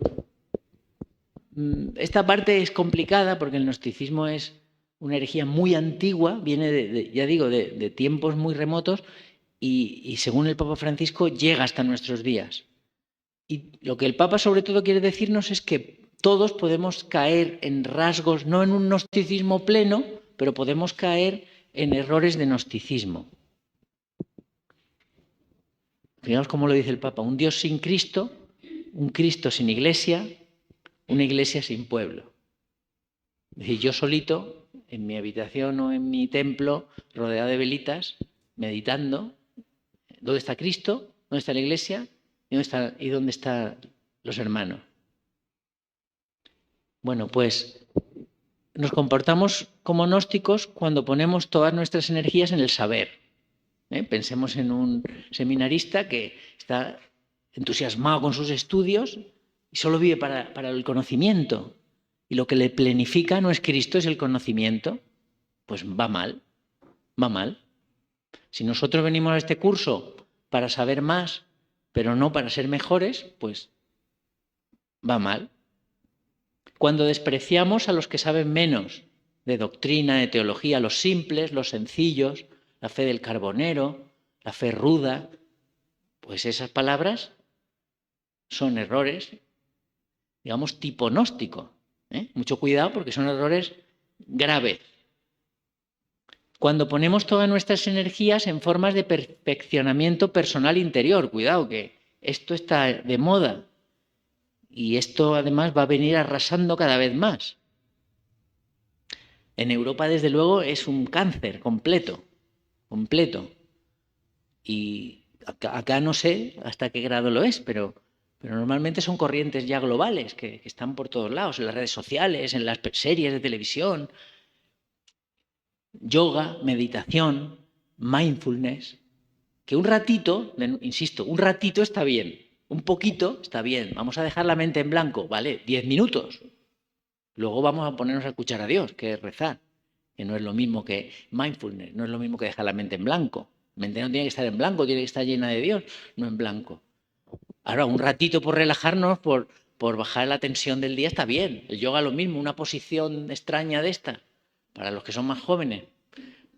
esta parte es complicada porque el gnosticismo es una herejía muy antigua, viene de tiempos muy remotos y según el Papa Francisco llega hasta nuestros días. Y lo que el Papa sobre todo quiere decirnos es que todos podemos caer en rasgos, no en un gnosticismo pleno, pero podemos caer en errores de gnosticismo. Fijaos cómo lo dice el Papa, un Dios sin Cristo, un Cristo sin iglesia, una iglesia sin pueblo. Es decir, yo solito, en mi habitación o en mi templo, rodeado de velitas, meditando, ¿dónde está Cristo? ¿Dónde está la iglesia? ¿Y dónde están los hermanos? Bueno, pues nos comportamos como gnósticos cuando ponemos todas nuestras energías en el saber. Pensemos en un seminarista que está entusiasmado con sus estudios y solo vive para el conocimiento. Y lo que le plenifica no es Cristo, es el conocimiento. Pues va mal, va mal. Si nosotros venimos a este curso para saber más, pero no para ser mejores, pues va mal. Cuando despreciamos a los que saben menos de doctrina, de teología, los simples, los sencillos, la fe del carbonero, la fe ruda, pues esas palabras son errores, digamos, tipo gnóstico. Mucho cuidado porque son errores graves. Cuando ponemos todas nuestras energías en formas de perfeccionamiento personal interior, cuidado que esto está de moda y esto además va a venir arrasando cada vez más. En Europa, desde luego, es un cáncer completo. Y acá no sé hasta qué grado lo es, pero normalmente son corrientes ya globales que están por todos lados, en las redes sociales, en las series de televisión. Yoga, meditación, mindfulness. Que un ratito, insisto, un ratito está bien, un poquito está bien. Vamos a dejar la mente en blanco, ¿vale? 10 minutos. Luego vamos a ponernos a escuchar a Dios, que es rezar. Que no es lo mismo que mindfulness, no es lo mismo que dejar la mente en blanco. La mente no tiene que estar en blanco, tiene que estar llena de Dios, no en blanco. Ahora, un ratito por relajarnos, por bajar la tensión del día está bien. El yoga lo mismo, una posición extraña de esta, para los que son más jóvenes,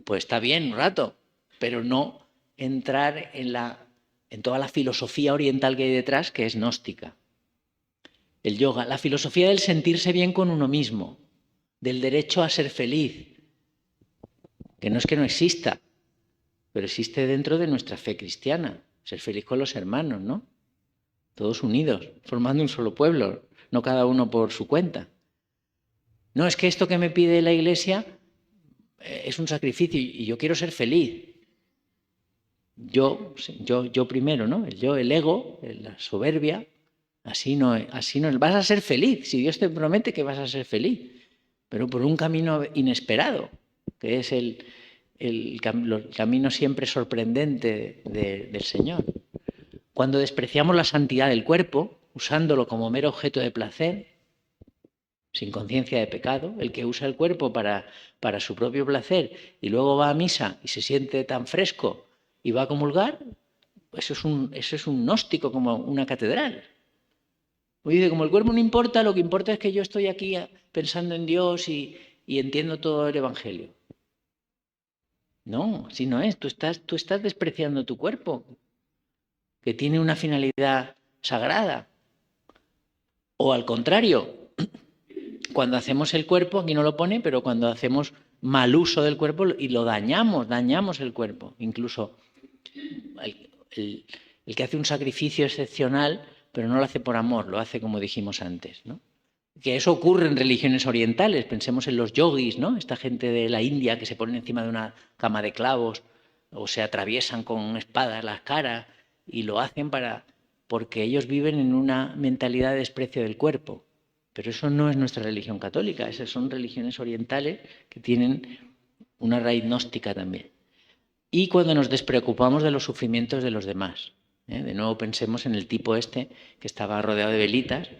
pues está bien un rato, pero no entrar en toda la filosofía oriental que hay detrás, que es gnóstica. El yoga, la filosofía del sentirse bien con uno mismo, del derecho a ser feliz, que no es que no exista, pero existe dentro de nuestra fe cristiana, ser feliz con los hermanos, ¿no? Todos unidos, formando un solo pueblo, no cada uno por su cuenta. No, es que esto que me pide la Iglesia es un sacrificio y yo quiero ser feliz. Yo primero, ¿no? El ego, la soberbia, así no. Vas a ser feliz, si Dios te promete que vas a ser feliz, pero por un camino inesperado, que es el camino siempre sorprendente del Señor. Cuando despreciamos la santidad del cuerpo, usándolo como mero objeto de placer, sin conciencia de pecado, el que usa el cuerpo para su propio placer y luego va a misa y se siente tan fresco y va a comulgar, eso es un gnóstico como una catedral. Oye, como el cuerpo no importa, lo que importa es que yo estoy aquí pensando en Dios y entiendo todo el Evangelio. No, así no es. Tú estás despreciando tu cuerpo, que tiene una finalidad sagrada. O al contrario, cuando hacemos el cuerpo, aquí no lo pone, pero cuando hacemos mal uso del cuerpo y lo dañamos el cuerpo. Incluso el que hace un sacrificio excepcional, pero no lo hace por amor, lo hace como dijimos antes, ¿no? Que eso ocurre en religiones orientales, pensemos en los yogis, ¿no? Esta gente de la India que se ponen encima de una cama de clavos o se atraviesan con espadas las caras y lo hacen porque ellos viven en una mentalidad de desprecio del cuerpo. Pero eso no es nuestra religión católica, esas son religiones orientales que tienen una raíz gnóstica también. Y cuando nos despreocupamos de los sufrimientos de los demás. De nuevo pensemos en el tipo este que estaba rodeado de velitas,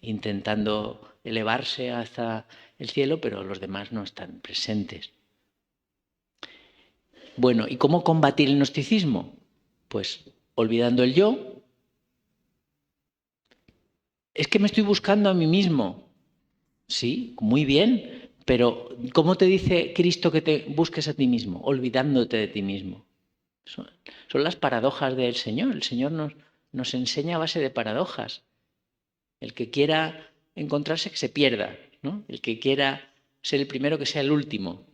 intentando elevarse hasta el cielo, pero los demás no están presentes. Bueno, ¿y cómo combatir el gnosticismo? Pues olvidando el yo. Es que me estoy buscando a mí mismo. Sí, muy bien, pero ¿cómo te dice Cristo que te busques a ti mismo? Olvidándote de ti mismo. Son las paradojas del Señor. El Señor nos enseña a base de paradojas. El que quiera encontrarse, que se pierda, ¿no? El que quiera ser el primero, que sea el último.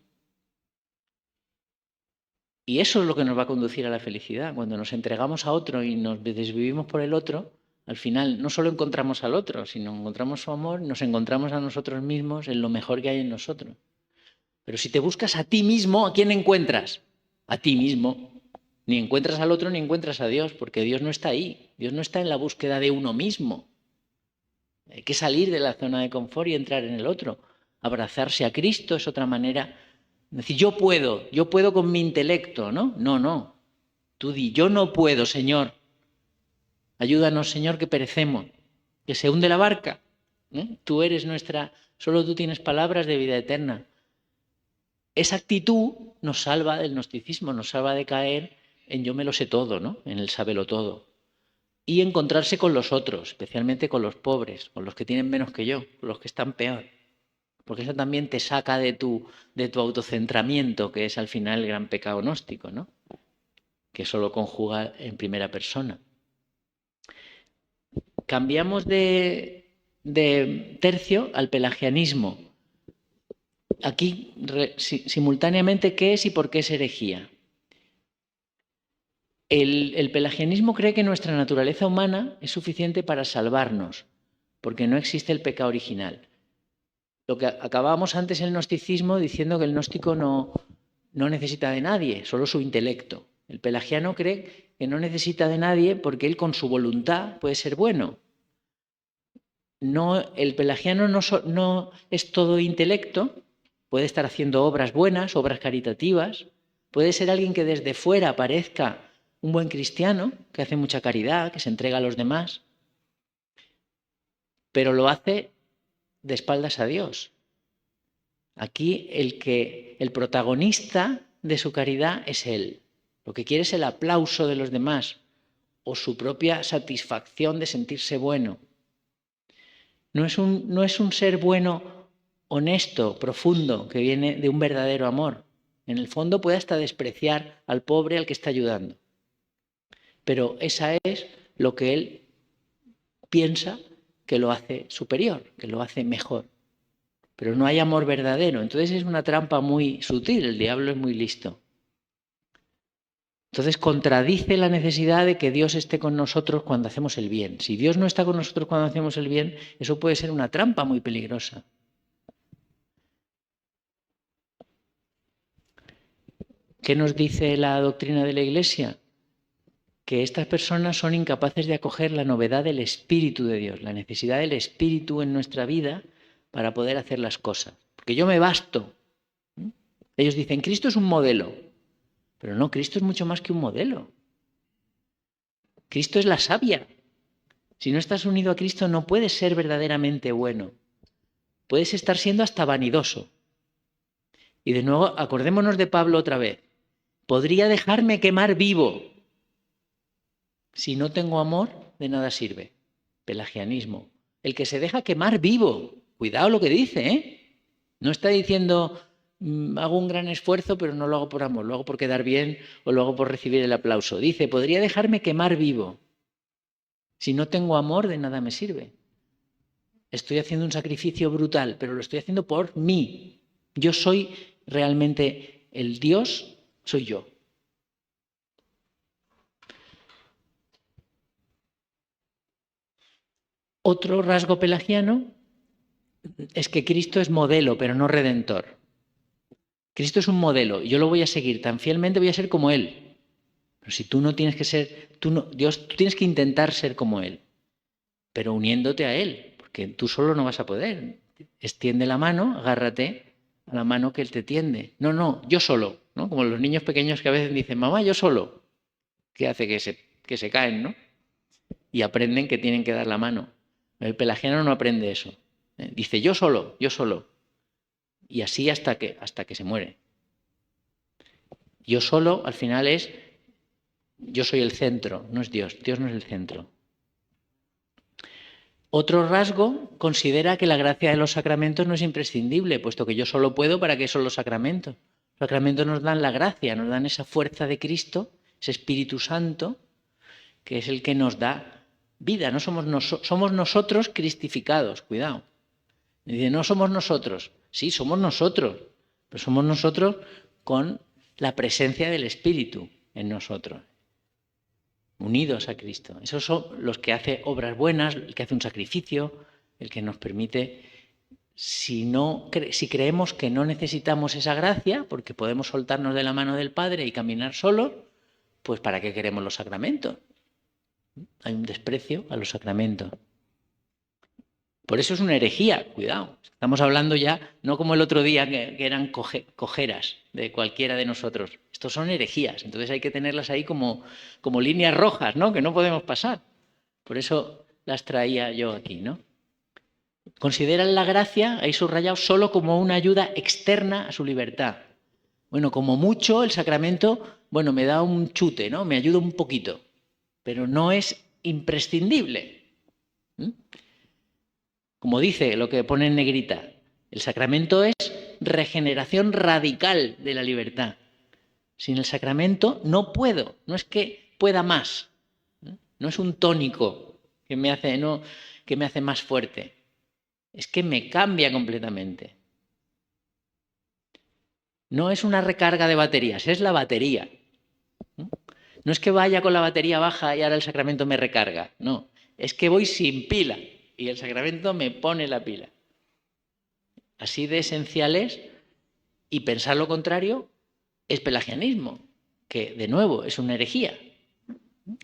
Y eso es lo que nos va a conducir a la felicidad. Cuando nos entregamos a otro y nos desvivimos por el otro, al final no solo encontramos al otro, sino encontramos su amor, nos encontramos a nosotros mismos en lo mejor que hay en nosotros. Pero si te buscas a ti mismo, ¿a quién encuentras? A ti mismo. Ni encuentras al otro ni encuentras a Dios, porque Dios no está ahí. Dios no está en la búsqueda de uno mismo. Hay que salir de la zona de confort y entrar en el otro. Abrazarse a Cristo es otra manera. Es decir, yo puedo con mi intelecto, ¿no? No. Tú di, yo no puedo, Señor. Ayúdanos, Señor, que perecemos, que se hunde la barca. Tú eres solo tú tienes palabras de vida eterna. Esa actitud nos salva del gnosticismo, nos salva de caer en yo me lo sé todo, ¿no? En el sábelo todo. Y encontrarse con los otros, especialmente con los pobres, con los que tienen menos que yo, con los que están peor. Porque eso también te saca de tu autocentramiento, que es al final el gran pecado gnóstico, ¿no? Que solo conjuga en primera persona. Cambiamos de tercio al pelagianismo. Aquí, simultáneamente, ¿qué es y por qué es herejía? El pelagianismo cree que nuestra naturaleza humana es suficiente para salvarnos, porque no existe el pecado original. Lo que acabábamos antes en el gnosticismo diciendo que el gnóstico no necesita de nadie, solo su intelecto. El pelagiano cree que no necesita de nadie porque él con su voluntad puede ser bueno. El pelagiano no es todo intelecto, puede estar haciendo obras buenas, obras caritativas, puede ser alguien que desde fuera parezca un buen cristiano, que hace mucha caridad, que se entrega a los demás, pero lo hace de espaldas a Dios. Aquí el protagonista de su caridad es él. Lo que quiere es el aplauso de los demás o su propia satisfacción de sentirse bueno. No es un ser bueno, honesto, profundo, que viene de un verdadero amor. En el fondo puede hasta despreciar al pobre al que está ayudando. Pero esa es lo que él piensa que lo hace superior, que lo hace mejor. Pero no hay amor verdadero. Entonces es una trampa muy sutil, el diablo es muy listo. Entonces contradice la necesidad de que Dios esté con nosotros cuando hacemos el bien. Si Dios no está con nosotros cuando hacemos el bien, eso puede ser una trampa muy peligrosa. ¿Qué nos dice la doctrina de la Iglesia? Que estas personas son incapaces de acoger la novedad del Espíritu de Dios, la necesidad del Espíritu en nuestra vida para poder hacer las cosas. Porque yo me basto. Ellos dicen, Cristo es un modelo. Pero no, Cristo es mucho más que un modelo. Cristo es la savia. Si no estás unido a Cristo no puedes ser verdaderamente bueno. Puedes estar siendo hasta vanidoso. Y de nuevo, acordémonos de Pablo otra vez. Podría dejarme quemar vivo. Si no tengo amor, de nada sirve. Pelagianismo. El que se deja quemar vivo. Cuidado lo que dice, ¿eh? No está diciendo hago un gran esfuerzo, pero no lo hago por amor, lo hago por quedar bien o lo hago por recibir el aplauso. Dice, podría dejarme quemar vivo. Si no tengo amor, de nada me sirve. Estoy haciendo un sacrificio brutal, pero lo estoy haciendo por mí. Yo soy realmente el Dios, soy yo. Otro rasgo pelagiano es que Cristo es modelo, pero no redentor. Cristo es un modelo y yo lo voy a seguir tan fielmente, voy a ser como Él. Pero si tú no tienes que ser, Dios, tú tienes que intentar ser como Él, pero uniéndote a Él, porque tú solo no vas a poder. Extiende la mano, agárrate a la mano que Él te tiende. No, yo solo, ¿no? Como los niños pequeños que a veces dicen, mamá, yo solo, que hace que se caen, ¿no? Y aprenden que tienen que dar la mano. El pelagiano no aprende eso. Dice, yo solo, yo solo. Y así hasta que se muere. Yo solo, al final es, yo soy el centro, no es Dios. Dios no es el centro. Otro rasgo considera que la gracia de los sacramentos no es imprescindible, puesto que yo solo puedo, ¿para qué son los sacramentos? Los sacramentos nos dan la gracia, nos dan esa fuerza de Cristo, ese Espíritu Santo, que es el que nos da vida. No somos nosotros cristificados, cuidado. Dice, no somos nosotros. Sí, somos nosotros, pero somos nosotros con la presencia del Espíritu en nosotros, unidos a Cristo. Esos son los que hacen obras buenas, el que hace un sacrificio, el que nos permite, si creemos que no necesitamos esa gracia, porque podemos soltarnos de la mano del Padre y caminar solos, pues ¿para qué queremos los sacramentos? Hay un desprecio a los sacramentos. Por eso es una herejía, cuidado. Estamos hablando ya, no como el otro día que eran cojeras de cualquiera de nosotros. Estos son herejías, entonces hay que tenerlas ahí como líneas rojas, ¿no? Que no podemos pasar. Por eso las traía yo aquí, ¿no? Consideran la gracia, ahí subrayado, solo como una ayuda externa a su libertad. Bueno, como mucho el sacramento, bueno, me da un chute, ¿no? Me ayuda un poquito, pero no es imprescindible. Como dice lo que pone en negrita, el sacramento es regeneración radical de la libertad. Sin el sacramento no puedo, no es que pueda más, no es un tónico que me hace más fuerte, es que me cambia completamente. No es una recarga de baterías, es la batería. No es que vaya con la batería baja y ahora el sacramento me recarga, no, es que voy sin pila y el sacramento me pone la pila. Así de esencial es, y pensar lo contrario es pelagianismo, que de nuevo es una herejía.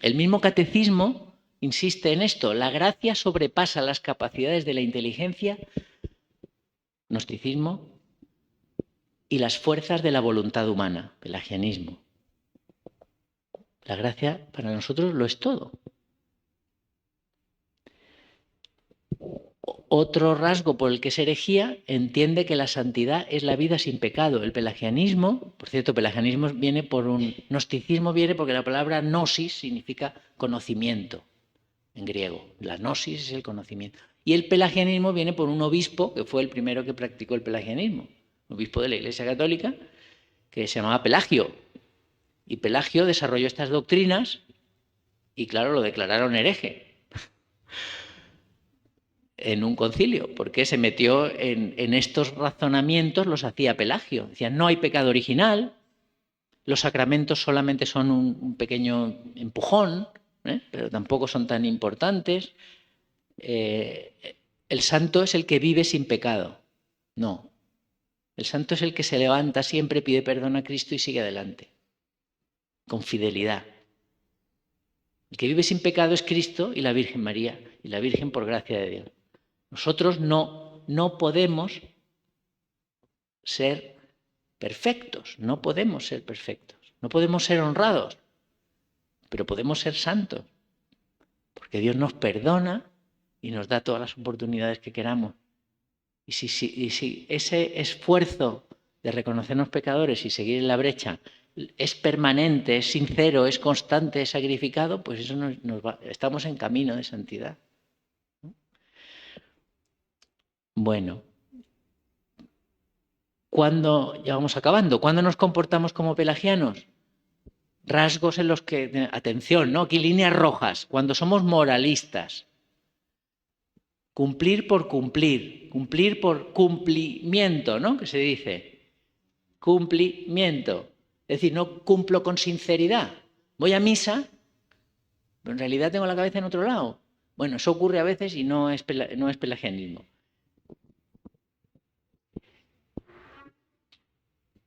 El mismo catecismo insiste en esto, la gracia sobrepasa las capacidades de la inteligencia, gnosticismo, y las fuerzas de la voluntad humana, pelagianismo. La gracia para nosotros lo es todo. Otro rasgo por el que es herejía entiende que la santidad es la vida sin pecado. El pelagianismo, por cierto, pelagianismo viene por un gnosticismo, viene porque la palabra gnosis significa conocimiento en griego. La gnosis es el conocimiento. Y el pelagianismo viene por un obispo que fue el primero que practicó el pelagianismo, obispo de la Iglesia Católica, que se llamaba Pelagio. Y Pelagio desarrolló estas doctrinas y, claro, lo declararon hereje en un concilio, porque se metió en estos razonamientos, los hacía Pelagio. Decían, no hay pecado original, los sacramentos solamente son un pequeño empujón, pero tampoco son tan importantes. El santo es el que vive sin pecado. No, el santo es el que se levanta siempre, pide perdón a Cristo y sigue adelante, con fidelidad. El que vive sin pecado es Cristo y la Virgen María, y la Virgen por gracia de Dios. Nosotros no podemos ser perfectos, no podemos ser perfectos, no podemos ser honrados, pero podemos ser santos, porque Dios nos perdona y nos da todas las oportunidades que queramos. Y si ese esfuerzo de reconocernos pecadores y seguir en la brecha es permanente, es sincero, es constante, es sacrificado, pues eso estamos en camino de santidad. Bueno, ¿Cuándo, ya vamos acabando, cuándo nos comportamos como pelagianos? Rasgos en los que, atención, ¿no? Aquí líneas rojas, cuando somos moralistas. Cumplir por cumplimiento, ¿no? Que se dice. Cumplimiento. Es decir, no cumplo con sinceridad. Voy a misa, pero en realidad tengo la cabeza en otro lado. Bueno, eso ocurre a veces y no es pelagianismo.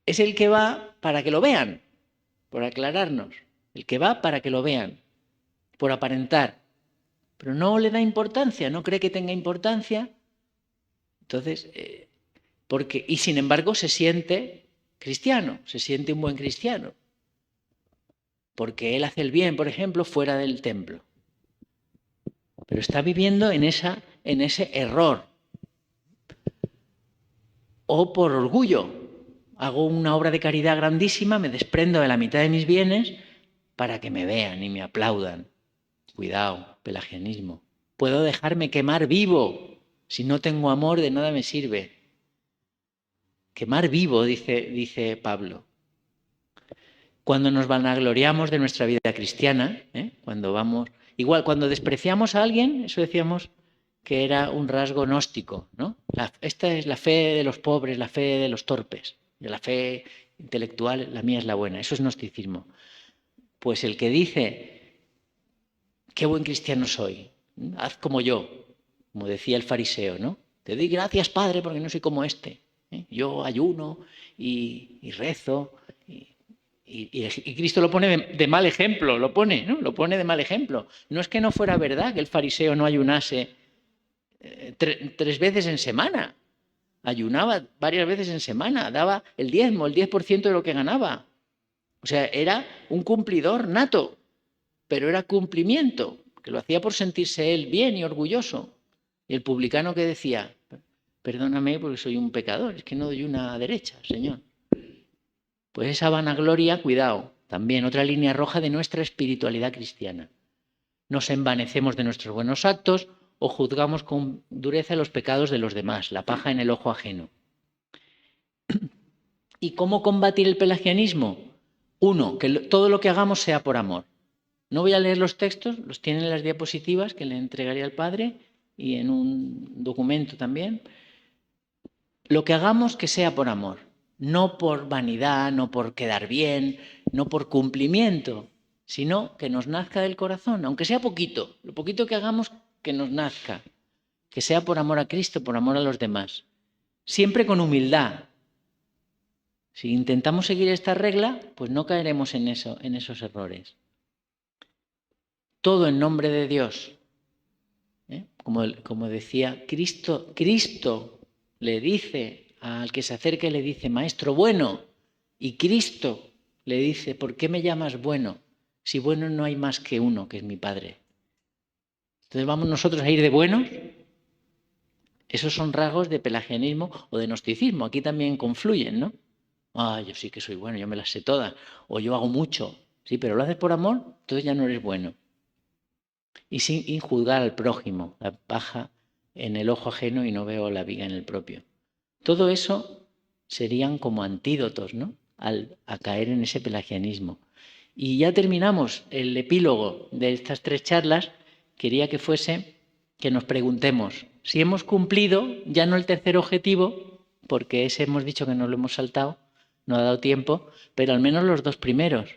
Es el que va para que lo vean, por aclararnos. El que va para que lo vean, por aparentar. Pero no le da importancia, no cree que tenga importancia. Entonces, y sin embargo se siente cristiano, se siente un buen cristiano. Porque él hace el bien, por ejemplo, fuera del templo. Pero está viviendo en ese error. O por orgullo. Hago una obra de caridad grandísima, me desprendo de la mitad de mis bienes para que me vean y me aplaudan. Cuidado, pelagianismo. Puedo dejarme quemar vivo. Si no tengo amor, de nada me sirve. Quemar vivo, dice Pablo. Cuando nos vanagloriamos de nuestra vida cristiana, cuando despreciamos a alguien, eso decíamos que era un rasgo gnóstico, ¿no? Esta es la fe de los pobres, la fe de los torpes, la fe intelectual, la mía es la buena, eso es gnosticismo. Pues el que dice, qué buen cristiano soy, haz como yo, como decía el fariseo, ¿no? Te doy gracias, Padre, porque no soy como este. Yo ayuno y rezo. Y Cristo lo pone de mal ejemplo, lo pone de mal ejemplo. No es que no fuera verdad que el fariseo no ayunase 3 veces en semana. Ayunaba varias veces en semana, daba el 10% de lo que ganaba. O sea, era un cumplidor nato, pero era cumplimiento, que lo hacía por sentirse él bien y orgulloso. Y el publicano que decía, perdóname porque soy un pecador, es que no doy una derecha, Señor. Pues esa vanagloria, cuidado, también otra línea roja de nuestra espiritualidad cristiana. Nos envanecemos de nuestros buenos actos o juzgamos con dureza los pecados de los demás, la paja en el ojo ajeno. ¿Y cómo combatir el pelagianismo? Uno, que todo lo que hagamos sea por amor. No voy a leer los textos, los tienen en las diapositivas que le entregaría al Padre y en un documento también. Lo que hagamos que sea por amor. No por vanidad, no por quedar bien, no por cumplimiento, sino que nos nazca del corazón, aunque sea poquito, lo poquito que hagamos que nos nazca, que sea por amor a Cristo, por amor a los demás. Siempre con humildad. Si intentamos seguir esta regla, pues no caeremos en esos errores. Todo en nombre de Dios. Como decía, Cristo le dice al que se acerca y le dice, maestro bueno, y Cristo le dice, ¿por qué me llamas bueno? Si bueno no hay más que uno, que es mi Padre. Entonces vamos nosotros a ir de buenos. Esos son rasgos de pelagianismo o de gnosticismo. Aquí también confluyen, ¿no? Yo sí que soy bueno, yo me las sé todas. O yo hago mucho. Sí, pero lo haces por amor, entonces ya no eres bueno. Y sin juzgar al prójimo, la paja en el ojo ajeno y no veo la viga en el propio. Todo eso serían como antídotos, ¿no? A caer en ese pelagianismo. Y ya terminamos el epílogo de estas 3 charlas. Quería que fuese que nos preguntemos si hemos cumplido, ya no el tercer objetivo, porque ese hemos dicho que no lo hemos saltado, no ha dado tiempo, pero al menos los 2 primeros.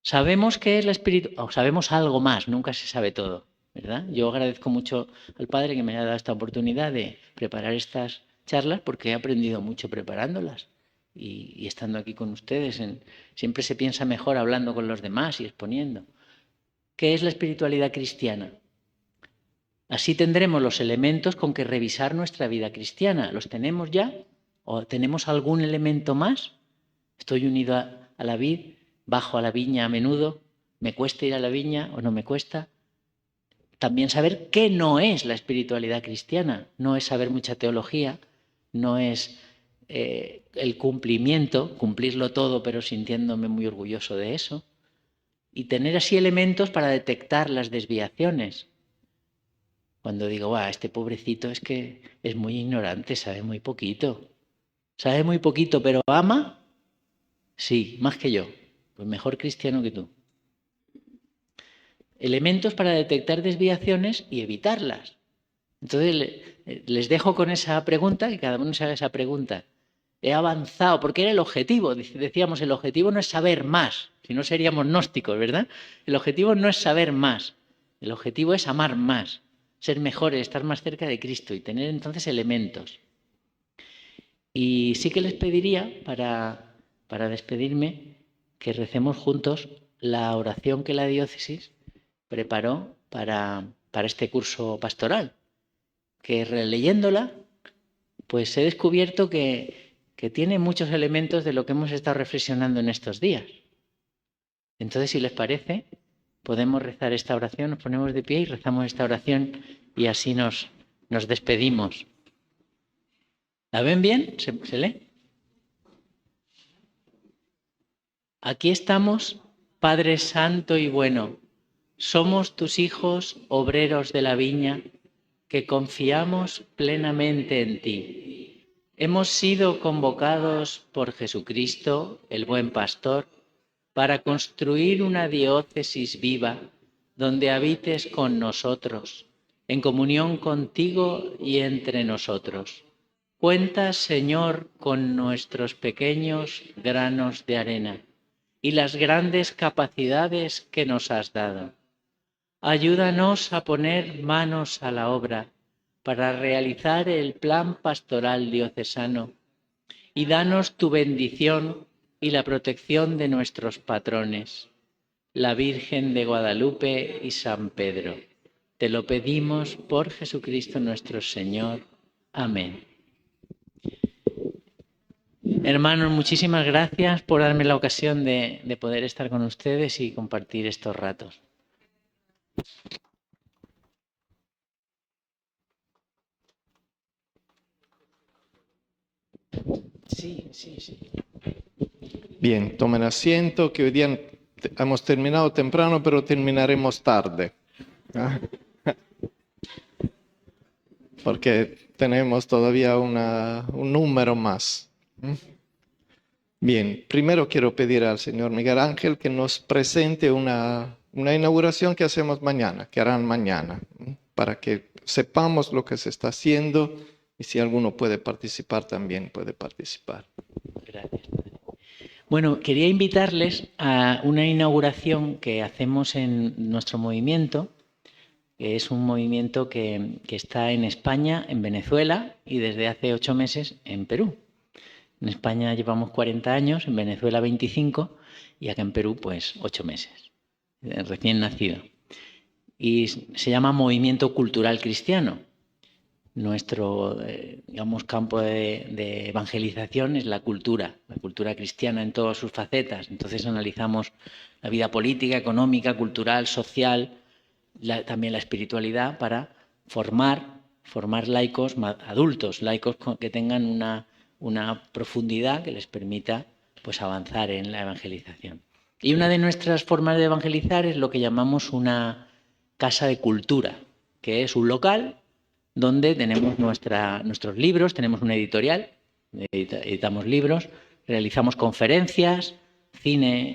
Sabemos qué es la espiritualidad, o sabemos algo más, nunca se sabe todo, ¿verdad? Yo agradezco mucho al Padre que me haya dado esta oportunidad de preparar estas charlas porque he aprendido mucho preparándolas y estando aquí con ustedes. Siempre se piensa mejor hablando con los demás y exponiendo. ¿Qué es la espiritualidad cristiana? Así tendremos los elementos con que revisar nuestra vida cristiana. ¿Los tenemos ya? ¿O tenemos algún elemento más? ¿Estoy unido a la vid? ¿Bajo a la viña a menudo? ¿Me cuesta ir a la viña o no me cuesta? También saber qué no es la espiritualidad cristiana. No es saber mucha teología, no es el cumplimiento, cumplirlo todo pero sintiéndome muy orgulloso de eso. Y tener así elementos para detectar las desviaciones. Cuando digo, este pobrecito es que es muy ignorante, sabe muy poquito. ¿Sabe muy poquito pero ama? Sí, más que yo. Pues mejor cristiano que tú. Elementos para detectar desviaciones y evitarlas. Entonces les dejo con esa pregunta, que cada uno se haga esa pregunta. He avanzado, porque era el objetivo. Decíamos, el objetivo no es saber más, si no seríamos gnósticos, ¿verdad? El objetivo no es saber más, el objetivo es amar más, ser mejores, estar más cerca de Cristo y tener entonces elementos. Y sí que les pediría, para despedirme, que recemos juntos la oración que la diócesis preparó para este curso pastoral, que releyéndola, pues he descubierto que tiene muchos elementos de lo que hemos estado reflexionando en estos días. Entonces, si les parece, podemos rezar esta oración, nos ponemos de pie y rezamos esta oración y así nos despedimos. ¿La ven bien? ¿Se lee? Aquí estamos, Padre Santo y bueno, somos tus hijos, obreros de la viña, que confiamos plenamente en ti. Hemos sido convocados por Jesucristo, el buen pastor, para construir una diócesis viva donde habites con nosotros, en comunión contigo y entre nosotros. Cuenta, Señor, con nuestros pequeños granos de arena y las grandes capacidades que nos has dado. Ayúdanos a poner manos a la obra para realizar el plan pastoral diocesano y danos tu bendición y la protección de nuestros patrones, la Virgen de Guadalupe y San Pedro. Te lo pedimos por Jesucristo nuestro Señor. Amén. Hermanos, muchísimas gracias por darme la ocasión de poder estar con ustedes y compartir estos ratos. Sí. Bien, tomen asiento, que hoy día hemos terminado temprano, pero terminaremos tarde. Porque tenemos todavía un número más. Bien, primero quiero pedir al señor Miguel Ángel que nos presente una inauguración que hacemos mañana, que harán mañana, para que sepamos lo que se está haciendo y si alguno puede participar, también puede participar. Gracias. Bueno, quería invitarles a una inauguración que hacemos en nuestro movimiento, que es un movimiento que está en España, en Venezuela y desde hace 8 meses en Perú. En España llevamos 40 años, en Venezuela 25 y acá en Perú pues 8 meses, recién nacido. Y se llama Movimiento Cultural Cristiano. Nuestro campo de evangelización es la cultura cristiana en todas sus facetas. Entonces analizamos la vida política, económica, cultural, social, también la espiritualidad para formar laicos adultos, laicos que tengan una profundidad que les permita pues avanzar en la evangelización. Y una de nuestras formas de evangelizar es lo que llamamos una casa de cultura, que es un local donde tenemos nuestros libros, tenemos una editorial, editamos libros, realizamos conferencias, cine